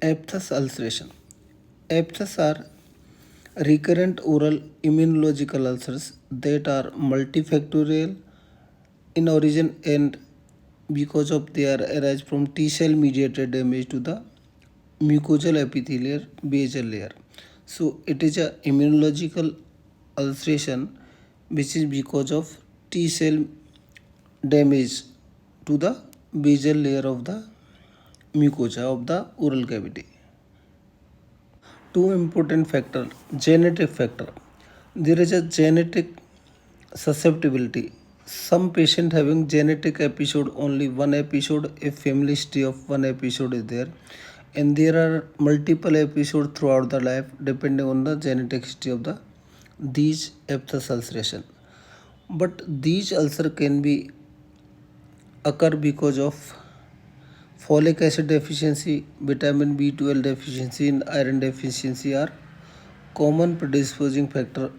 Aphthous ulceration. Aphthous are recurrent oral immunological ulcers that are multifactorial in origin and because of they are arise from T cell mediated damage to the mucosal epithelial basal layer. So it is a immunological ulceration which is because of T cell damage to the basal layer of the mucosa of the oral cavity. Two important factor, genetic factor. There is a genetic susceptibility. Some patient having genetic episode, only one episode, a family history of one episode is there, and there are multiple episodes throughout the life depending on the genetic history of the these aphthous ulceration. But these ulcer can be occur because of folic acid deficiency, vitamin B12 deficiency, and iron deficiency are common predisposing factor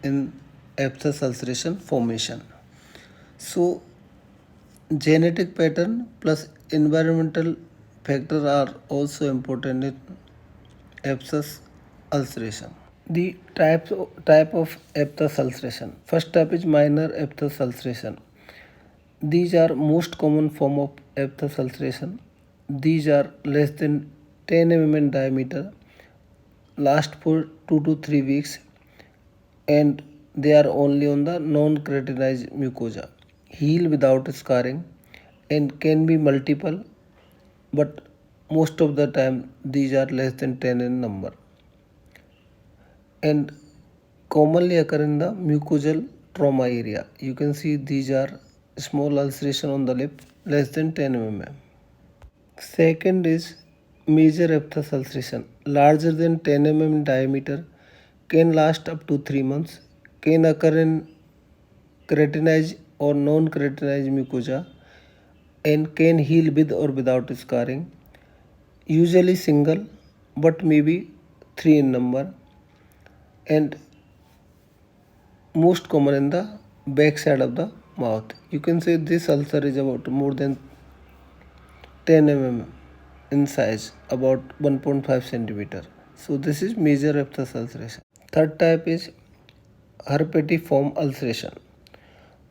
in aphthous ulceration formation. So, genetic pattern plus environmental factor are also important in aphthous ulceration. The type of aphthous ulceration. First type is minor aphthous ulceration. These are most common form of aphthous ulceration. These are less than 10 mm in diameter, last for 2 to 3 weeks, and they are only on the non-keratinized mucosa. Heal without scarring and can be multiple, but most of the time these are less than 10 in number and commonly occur in the mucosal trauma area. You can see these are small ulceration on the lip less than 10 mm. Second is major aphthous ulceration larger than 10 mm in diameter, can last up to 3 months, can occur in keratinized or non-keratinized mucosa, and can heal with or without scarring. Usually single, but maybe 3 in number, and most common in the back side of the mouth. You can say this ulcer is about more than 10 mm in size, about 1.5 centimeter. So this is major aphthous ulceration. Third type is herpetiform ulceration.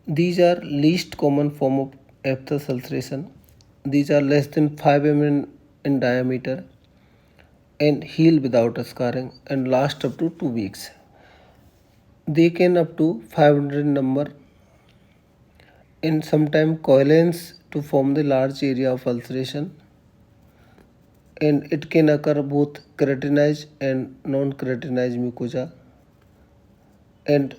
These are least common form of aphthous ulceration. These are less than 5 mm in diameter and heal without scarring and last up to 2 weeks. They can up to 500 number and sometimes coalesce to form the large area of ulceration, and it can occur both keratinized and non-keratinized mucosa, and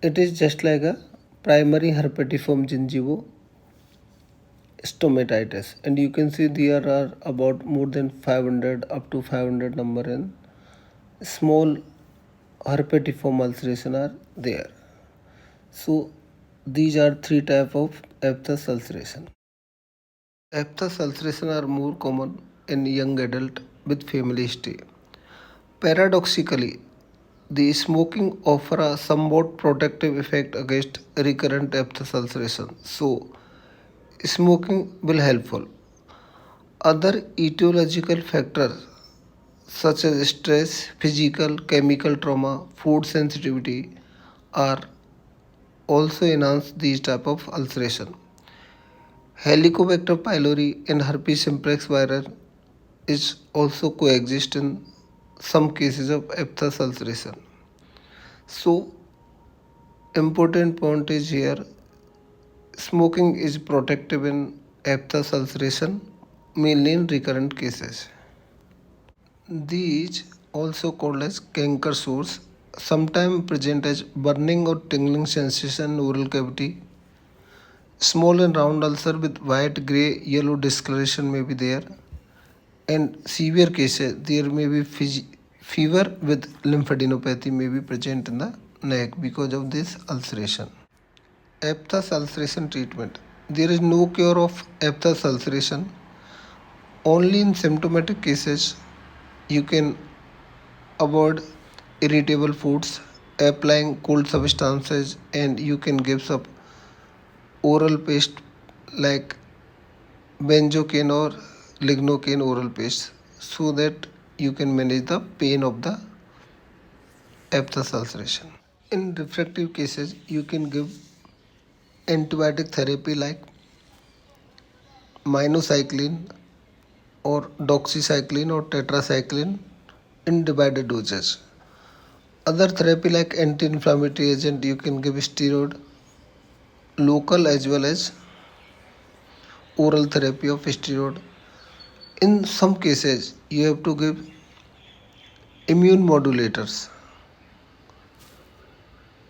it is just like a primary herpetiform gingivo stomatitis, and you can see there are about more than 500 up to 500 number in small herpetiform ulceration are there. So these are three type of aphthous ulceration. Aphthous ulceration are more common in young adult with family history. Paradoxically, the smoking offer a somewhat protective effect against recurrent aphthous ulceration. So smoking will helpful. Other etiological factors such as stress, physical, chemical trauma, food sensitivity are also enhance these type of ulceration. Helicobacter pylori and herpes simplex virus is also coexist in some cases of aphthous ulceration. So important point is here, smoking is protective in aphthous ulceration mainly in recurrent cases. These also called as canker sores sometimes present as burning or tingling sensation in oral cavity. Small and round ulcer with white, grey, yellow discoloration may be there. And severe cases, there may be fever with lymphadenopathy may be present in the neck because of this ulceration. Aphthous ulceration treatment. There is no cure of aphthous ulceration. Only in symptomatic cases you can avoid irritable foods, applying cold substances, and you can give some oral paste like benzocaine or lignocaine oral paste so that you can manage the pain of the aphthous ulceration. In refractive cases, you can give antibiotic therapy like minocycline or doxycycline or tetracycline in divided doses. Other therapy like anti-inflammatory agent, you can give steroid, local as well as oral therapy of steroid. In some cases, you have to give immune modulators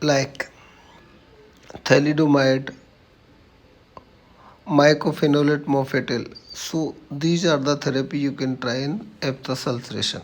like thalidomide, mycophenolate mofetil. So these are the therapy you can try in aphthous ulceration.